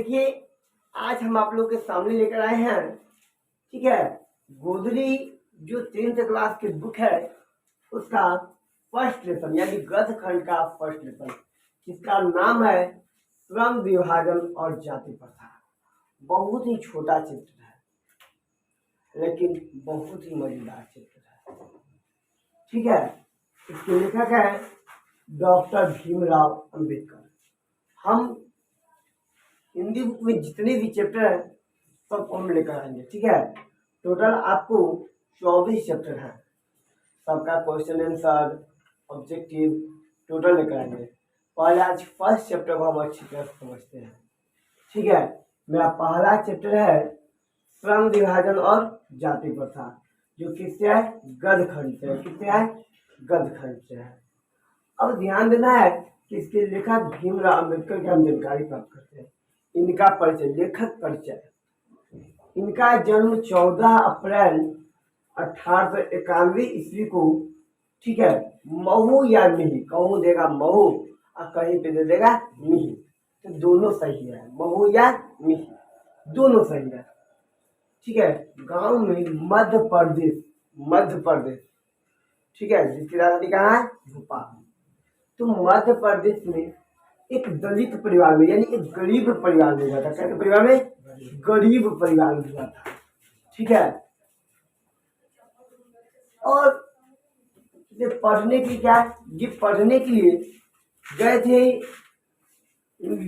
देखिए, आज हम आप लोग के सामने लेकर आए हैं, ठीक है, गोदरी जो 10th क्लास की बुक है उसका फर्स्ट लेसन यानी गद्य खंड का फर्स्ट लेसन, जिसका नाम है श्रम विभाजन और जाति प्रथा। बहुत ही छोटा चित्र है लेकिन बहुत ही मजेदार चित्र है, ठीक है। इसके लेखक है डॉक्टर भीमराव अंबेडकर। हम हिंदी बुक में जितने भी चैप्टर हैं सबको हम लेकर आएंगे, ठीक है। टोटल आपको 24 चैप्टर हैं, सबका क्वेश्चन आंसर ऑब्जेक्टिव टोटल लेकर आएंगे। पहले आज फर्स्ट चैप्टर को हम अच्छी तरह समझते हैं, ठीक है। मेरा पहला चैप्टर है श्रम विभाजन और जाति प्रथा, जो किससे है? गद्य खंड से। किससे है? गद्य खंड से है। अब ध्यान देना है कि इसके लेखक भीमराव अंबेडकर की हम जानकारी प्राप्त करते हैं। इनका परिचय, लेखक परिचय। इनका जन्म 14 अप्रैल 1891 ईस्वी को, ठीक है, महू या मिही, कहूँ देगा महू और कहीं पे दे देगा मिही, तो दोनों सही है। महू या मिही दोनों सही है, ठीक है। गांव में मध्य प्रदेश, मध्य प्रदेश, ठीक है, जिसकी राजधानी कहाँ है? भोपाल। तो मध्य प्रदेश में एक दलित परिवार में यानी एक गरीब परिवार में हुआ था। क्या परिवार में? गरीब परिवार में हुआ था, ठीक है। और ये पढ़ने के लिए क्या? ये पढ़ने के लिए गए थे,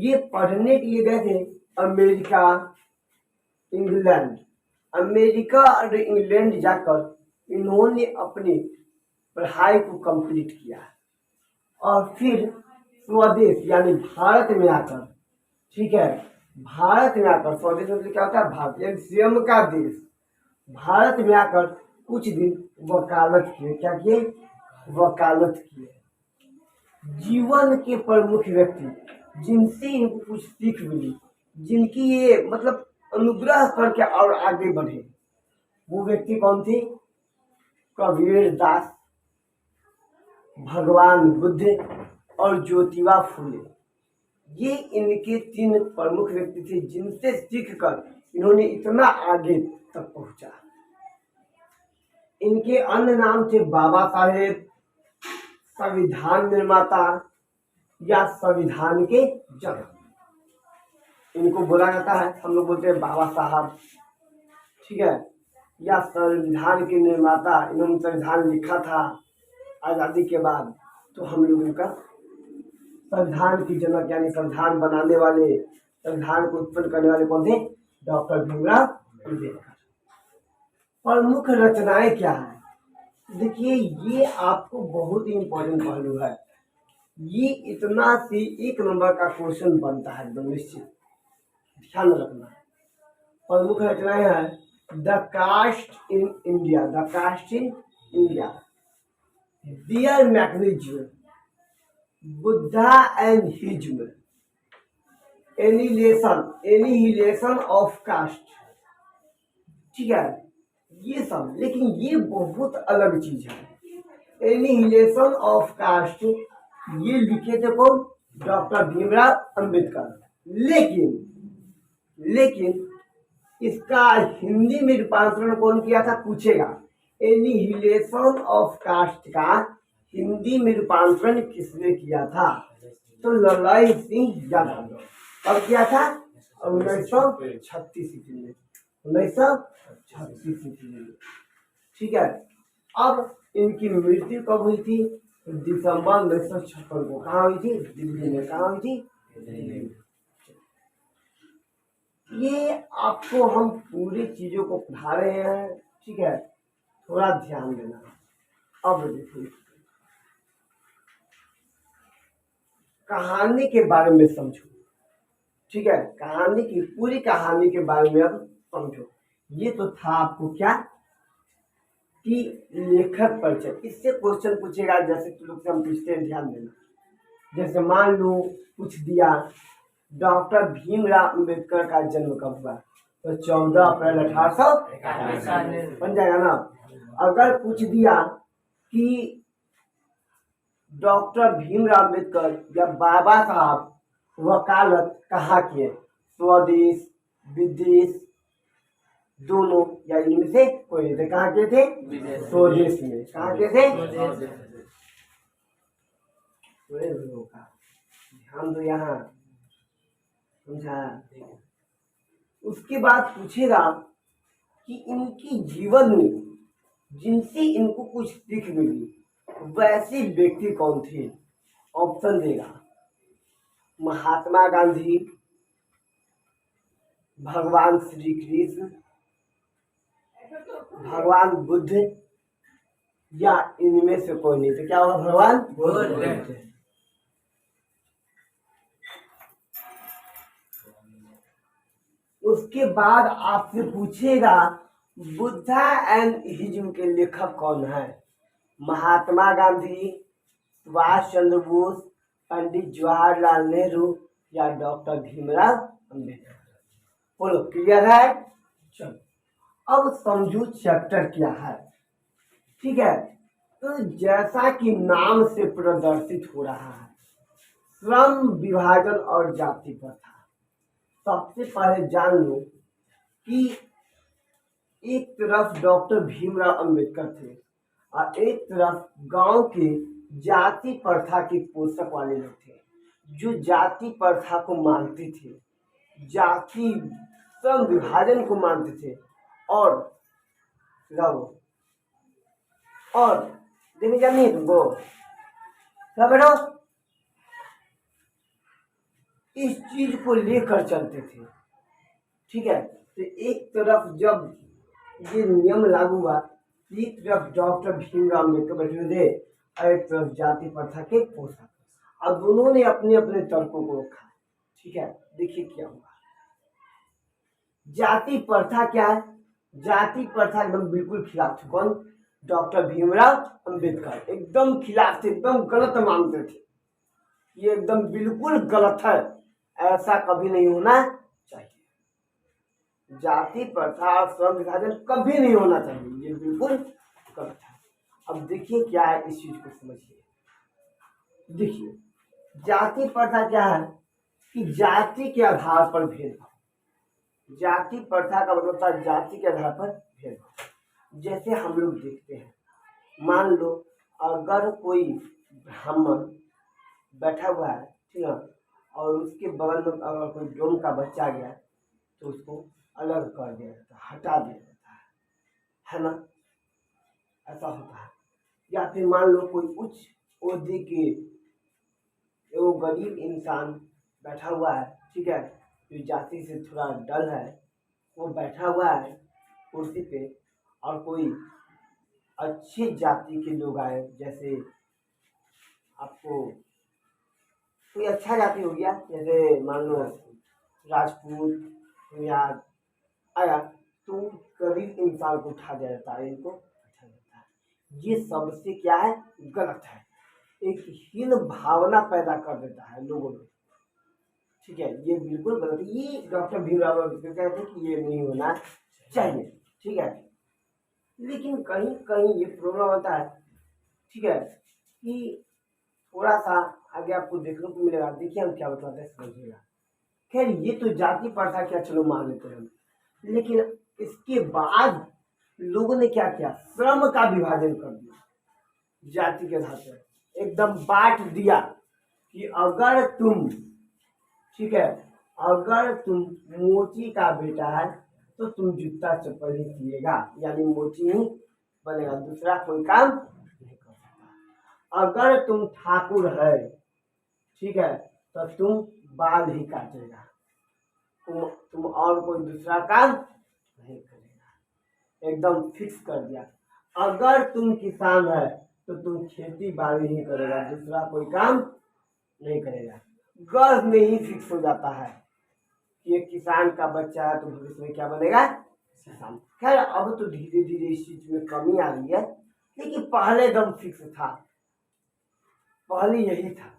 ये पढ़ने के लिए गए थे अमेरिका, इंग्लैंड। अमेरिका और इंग्लैंड जाकर इन्होंने अपनी पढ़ाई को कंप्लीट किया और फिर स्वदेश यानी भारत में आकर, ठीक है, भारत में आकर, स्वदेश मतलब क्या होता है? भारत यानी स्वयं का देश। भारत में आकर कुछ दिन वकालत किए। क्या किए? वकालत किए। जीवन के प्रमुख व्यक्ति जिनसे इनको कुछ सीख मिली, जिनकी ये मतलब अनुग्रह करके और आगे बढ़े, वो व्यक्ति कौन थे? कबीर दास, भगवान बुद्ध और ज्योतिबा फुले। ये इनके 3 प्रमुख व्यक्ति थे जिनसे सीखकर इन्होंने इतना आगे तक पहुंचा। इनके अन्य नाम थे बाबा साहेब, संविधान निर्माता या संविधान के जनक। इनको बोला जाता है, हम लोग बोलते हैं बाबा साहब, ठीक है, या संविधान के निर्माता। इन्होंने संविधान लिखा था आज़ादी के बाद, तो हम लोग इनका संविधान की जनक यानी संविधान बनाने वाले, संविधान को उत्पन्न करने वाले कौन थे? डॉक्टर भीमराव अंबेडकर। प्रमुख रचनाएं क्या है? देखिए, ये आपको बहुत ही इंपॉर्टेंट पहलू है। ये इतना सी 1 नंबर का क्वेश्चन बनता है एकदम निश्चित, ध्यान रखना। प्रमुख रचनाएं हैं the caste in India, the caste in India, their mechanism, Buddha and his, annihilation of caste, ठीक है, ये सब। लेकिन ये बहुत अलग चीज है। एनिहिलेशन ऑफ कास्ट ये लिखे थे कौन? डॉक्टर भीमराव अंबेडकर। लेकिन इसका हिंदी में रूपांतरण कौन किया था? पूछेगा। एनिहिलेशन ऑफ कास्ट का हिंदी में रूपांतरण किसने किया था? तो ललाई सिंह यादव। कब किया था? 1936 ईस्वी में, 1936 ईस्वी में, ठीक है। अब इनकी मृत्यु कब हुई थी? दिसंबर 1956 को। कहाँ हुई थी? दिल्ली में। कहाँ हुई थी? दिल्ली में। ये आपको हम पूरी चीजों को पढ़ा रहे हैं, ठीक है, थोड़ा ध्यान देना। अब देखिए, कहानी के बारे में समझो, ठीक है, कहानी की पूरी कहानी के बारे में अब समझो। ये तो था आपको क्या कि लेखक परिचय। इससे क्वेश्चन पूछेगा, जैसे तुम लोग से हम पूछते हैं, ध्यान देना। जैसे मान लो पूछ दिया डॉक्टर भीमराव अंबेडकर का जन्म कब हुआ? तो 14 अप्रैल 1891 बन जाएगा ना। अगर पूछ दिया कि डॉक्टर भीमराव अंबेडकर या बाबा साहब वकालत कहाँ किए? स्वदेश विदेश दोनों या इनमें से कोई नहीं थे। कहाँ के थे? स्वदेश में। कहाँ के थे? ध्यान दो यहाँ, समझा। उसके बाद पूछेगा कि इनकी जीवन में जिनसे इनको कुछ सीख मिली वैसे व्यक्ति कौन थे। ऑप्शन देगा, महात्मा गांधी, भगवान श्री कृष्ण, भगवान बुद्ध, या इनमें से कोई नहीं। तो क्या होगा? भगवान बुद्ध। उसके बाद आपसे पूछेगा बुद्धा एंड हिज्म के लेखक कौन है। महात्मा गांधी, सुभाष चंद्र बोस, पंडित जवाहरलाल नेहरू, या डॉक्टर भीमराव अम्बेडकर। बोलो, क्लियर है? चलो अब समझो चैप्टर क्या है। ठीक है, तो जैसा कि नाम से प्रदर्शित हो रहा है, श्रम विभाजन और जाति प्रथा। सबसे पहले जान लो कि एक तरफ डॉक्टर भीमराव अंबेडकर थे और एक तरफ गांव के जाति प्रथा के पोषक वाले लोग थे, जो जाति प्रथा को मानते थे, जाति श्रम विभाजन को मानते थे। और देखिए, जानिए तुमको क्या बेटा, इस चीज को लेकर चलते थे। ठीक है, तो एक तरफ जब ये नियम लागू हुआ, एक तरफ डॉक्टर भीमराव अम्बेडकर बैठे थे और एक तरफ जाति प्रथा के पोषक, और दोनों ने अपने अपने तर्कों को रखा। ठीक है, देखिए क्या हुआ। जाति प्रथा क्या है? जाति प्रथा एकदम बिल्कुल खिलाफ थे। कौन? डॉक्टर भीमराव अम्बेडकर एकदम खिलाफ थे, एकदम गलत मानते थे। ये एकदम बिल्कुल गलत है, ऐसा कभी नहीं होना चाहिए। जाति प्रथा और श्रम विभाजन कभी नहीं होना चाहिए, ये बिल्कुल गलत है। अब देखिए क्या है, इस चीज को समझिए। देखिए, जाति प्रथा क्या है कि जाति के आधार पर भेदभाव। जाति प्रथा का मतलब था जाति के आधार पर भेदभाव। जैसे हम लोग देखते हैं, मान लो अगर कोई ब्राह्मण बैठा हुआ है, ठीक है, और उसके बगल में अगर कोई डोम का बच्चा गया तो उसको अलग कर दिया जाता है, हटा दिया जाता है ना? ऐसा होता है। या फिर मान लो कोई उच्च ओहदे के वो गरीब इंसान बैठा हुआ है, ठीक है, जो जाति से थोड़ा डल है, वो बैठा हुआ है कुर्सी पे, और कोई अच्छी जाति के लोग आए, जैसे आपको कोई अच्छा जाति हो गया, जैसे मान लो राजपूत या आया, तो गरीब इंसान को उठा दिया जाता है, इनको उठा जाता है। ये सबसे क्या है? गलत है, एक हीन भावना पैदा कर देता है लोगों में। ठीक है, ये बिल्कुल गलत है। ये डॉक्टर भीमराव अम्बेडकर कहते हैं कि ये नहीं होना चाहिए। ठीक है, लेकिन कहीं कहीं ये प्रॉब्लम होता है, ठीक है, कि थोड़ा सा आगे आपको देखने को मिलेगा। देखिए हम क्या बताते हैं, समझिएगा। खैर, ये तो जाति प्रथा क्या, चलो मान लेते हैं, लेकिन इसके बाद लोगों ने क्या किया? श्रम का विभाजन कर दिया, जाति के आधार पर एकदम बांट दिया कि अगर तुम, ठीक है, अगर तुम मोची का बेटा है तो तुम जूता चप्पल ही सिएगा, यानी मोची ही बनेगा, दूसरा कोई काम नहीं कर सकता। अगर तुम ठाकुर है, ठीक है, तो तुम बाल ही काटेगा, तुम और कोई दूसरा काम नहीं करेगा, एकदम फिक्स कर दिया। अगर तुम किसान है तो तुम खेती बाड़ी ही करेगा, दूसरा कोई काम नहीं करेगा। गर्भ में ही फिक्स हो जाता है कि एक किसान का बच्चा है तो भविष्य में क्या बनेगा? किसान। खैर, अब तो धीरे धीरे इस चीज में कमी आ रही है, लेकिन पहले एकदम फिक्स था, पहले यही था।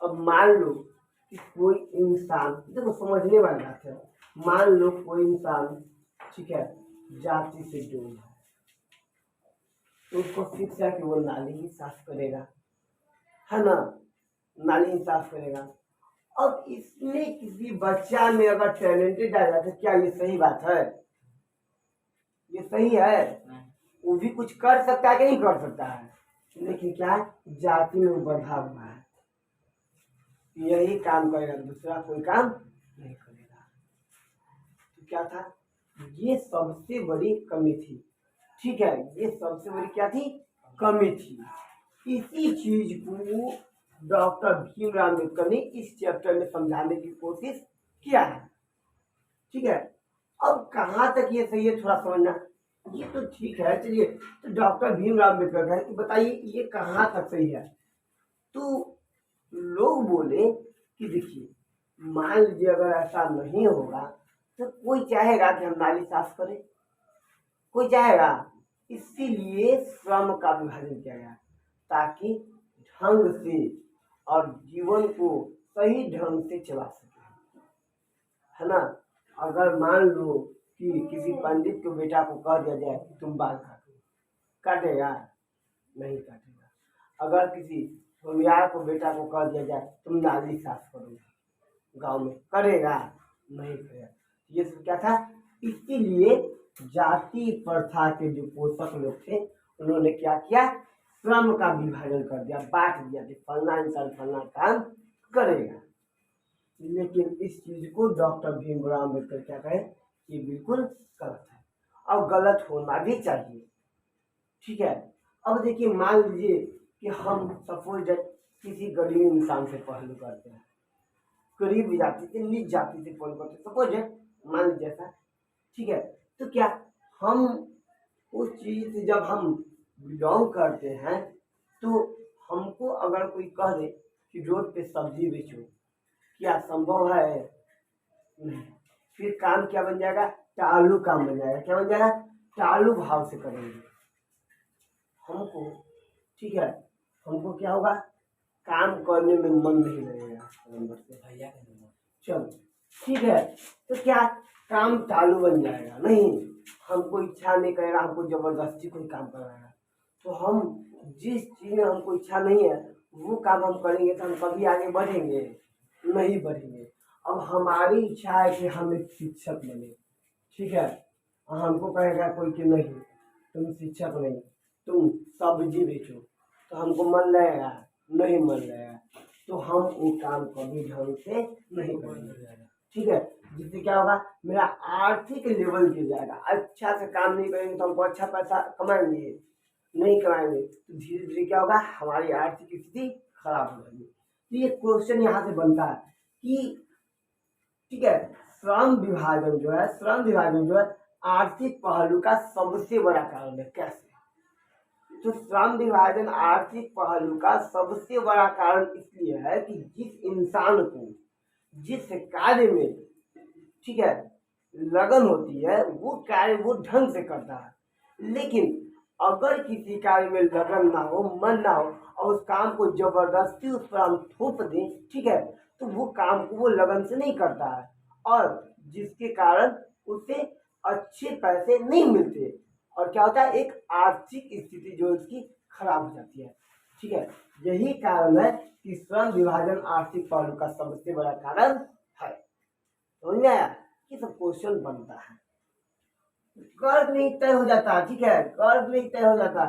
अब मान लो कि कोई इंसान, देखो समझने वाली बात है, मान लो कोई इंसान, ठीक है, जाति से डोम है, तो उसको फिक्स है कि वो नाली ही साफ करेगा, है ना? नाली ही साफ करेगा। अब इसमें किसी बच्चा में अगर टैलेंटेड आ जाता, क्या ये सही बात है? ये सही है? वो भी कुछ कर सकता है कि नहीं कर सकता है, लेकिन क्या है, जाति में बंधा हुआ है, यही काम करेगा, दूसरा कोई काम नहीं करेगा। तो क्या था, ये सबसे बड़ी कमी थी। ठीक है, ये सबसे बड़ी क्या थी, कमी थी। इसी चीज को डॉक्टर भीमराव अम्बेडकर ने इस चैप्टर में समझाने की कोशिश किया है। ठीक है, अब कहाँ तक ये सही है थोड़ा समझना। ये तो ठीक है, चलिए, तो डॉक्टर भीमराव अम्बेडकर का है कि बताइए ये कहाँ तक सही है। तो लोग बोले कि देखिए, मान लीजिए अगर ऐसा नहीं होगा तो कोई चाहेगा कि हम नाली साफ करें, कोई चाहेगा, इसीलिए श्रम का विभाजन किया गया ताकि ढंग से और जीवन को सही ढंग से चला सके, है ना। अगर मान लो कि किसी पंडित के बेटा को कह दिया जाए कि तुम बाल काटो, काटेगा? नहीं काटेगा। अगर किसी होमियार को बेटा को कह दिया जाए तुम नाली साफ करो गांव में, करेगा? नहीं करेगा। ये सब क्या था, इसीलिए जाति प्रथा के जो पोषक लोग थे उन्होंने क्या किया, श्रम का विभाजन कर दिया, बांट दिया कि फलना इंसान फलना काम करेगा। लेकिन इस चीज को डॉक्टर भीमराव अम्बेडकर क्या कहे, ये बिल्कुल गलत है और गलत होना भी चाहिए। ठीक है, अब देखिए, मान लीजिए कि हम सपोज किसी गरीब इंसान से पहलू करते हैं, गरीब जाति से नीच जाति से पहलू करते हैं, सपोज मान लीजिए ऐसा। ठीक है, तो क्या हम उस चीज से जब हम बिलोंग करते हैं तो हमको अगर कोई कह दे कि रोड पे सब्जी बेचो, क्या संभव है? नहीं। फिर काम क्या बन जाएगा, चालू काम बन जाएगा। क्या बन जाएगा, चालू भाव से करेंगे हमको। ठीक है, हमको क्या होगा, काम करने में मन नहीं लगेगा नंबर से भैया। चलो ठीक है, तो क्या काम चालू बन जाएगा? नहीं, हमको इच्छा नहीं करेगा, हमको जबरदस्ती कोई काम कराएगा। तो हम जिस चीज में हमको इच्छा नहीं है वो काम हम करेंगे तो हम कभी आगे बढ़ेंगे? नहीं बढ़ेंगे। अब हमारी इच्छा है कि हम एक शिक्षक बने, ठीक है, हमको कहेगा कोई कि नहीं तुम शिक्षक नहीं, तुम सब्जी बेचो, तो हमको मन लगेगा? नहीं मन लगेगा, तो हम वो काम कभी ढंग से नहीं करेंगे। ठीक है, जिससे क्या होगा, मेरा आर्थिक लेवल गिर जाएगा। अच्छा से काम नहीं करेंगे तो हमको अच्छा पैसा कमाएंगे? नहीं कमाएंगे, तो धीरे धीरे क्या होगा, हमारी आर्थिक स्थिति खराब हो जाएगी। तो ये क्वेश्चन यहाँ से बनता है कि ठीक है, श्रम विभाजन जो है, श्रम विभाजन जो है आर्थिक पहलू का सबसे बड़ा कारण है। कैसे? तो श्रम विभाजन आर्थिक पहलू का सबसे बड़ा कारण इसलिए है कि जिस इंसान को जिस कार्य में, ठीक है, लगन होती है वो कार्य वो ढंग से करता है। लेकिन अगर किसी कार्य में लगन ना हो, मन ना हो और उस काम को जबरदस्ती उस पर हम थोप दें, ठीक है, तो वो काम को वो लगन से नहीं करता है और जिसके कारण उसे अच्छे पैसे नहीं मिलते और क्या होता है, एक आर्थिक स्थिति जो उसकी खराब हो जाती है। ठीक है, यही कारण है कि श्रम विभाजन आर्थिक पहलू का सबसे बड़ा कारण है। समझ में आया? ये सब क्वेश्चन बनता है, कर्ज नहीं तय हो जाता। ठीक है, कर्ज नहीं तय हो जाता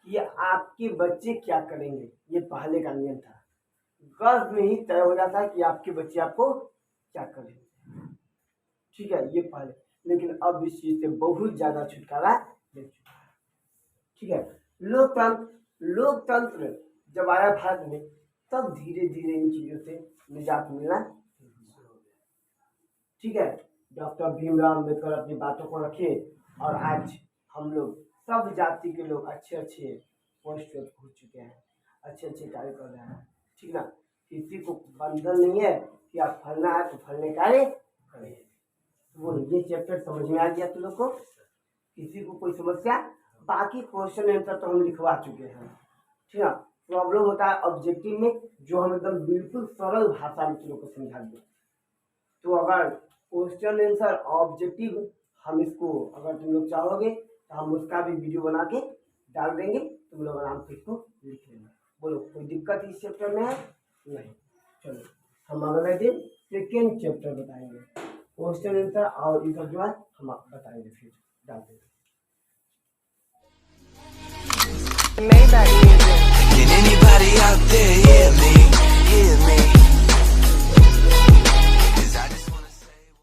कि आपके बच्चे क्या करेंगे, ये पहले का नियम था। गर्भ में ही तय हो जाता है कि आपके बच्चे आपको क्या करेंगे। ठीक है, ये पहले, लेकिन अब इस चीज से बहुत ज्यादा छुटकारा मिल चुका है। ठीक है, लोकतंत्र जब आया भारत में तब धीरे धीरे इन चीजों से निजात मिलना। ठीक है, डॉक्टर भीमराव अम्बेडकर अपनी बातों को रखे और आज हम लोग सब जाति के लोग अच्छे अच्छे पोस्ट पे पहुंच चुके हैं, अच्छे अच्छे कार्य कर रहे हैं। ठीक ना, किसी को बंधन नहीं है कि आप फलना है तो फलने कार्य करें। वो ये चैप्टर समझ में आ गया तुम लोग को? किसी को कोई समस्या? बाकी क्वेश्चन आंसर तो हम लिखवा चुके हैं। ठीक है, प्रॉब्लम होता है ऑब्जेक्टिव में जो हम एकदम बिल्कुल सरल भाषा में तुम लोग को समझा दें। तो अगर क्वेश्चन आंसर ऑब्जेक्टिव हम इसको अगर तुम लोग चाहोगे तो हम उसका भी वीडियो बना के डाल देंगे, तुम लोग आराम से इसको लिख लेना। बोलो कोई दिक्कत इस चैप्टर में है? नहीं। चलो हम हम अगले दिन सेकेंड चैप्टर बताएंगे, क्वेश्चन आंसर और इसका जो है हम बताएंगे, फिर डाल देंगे।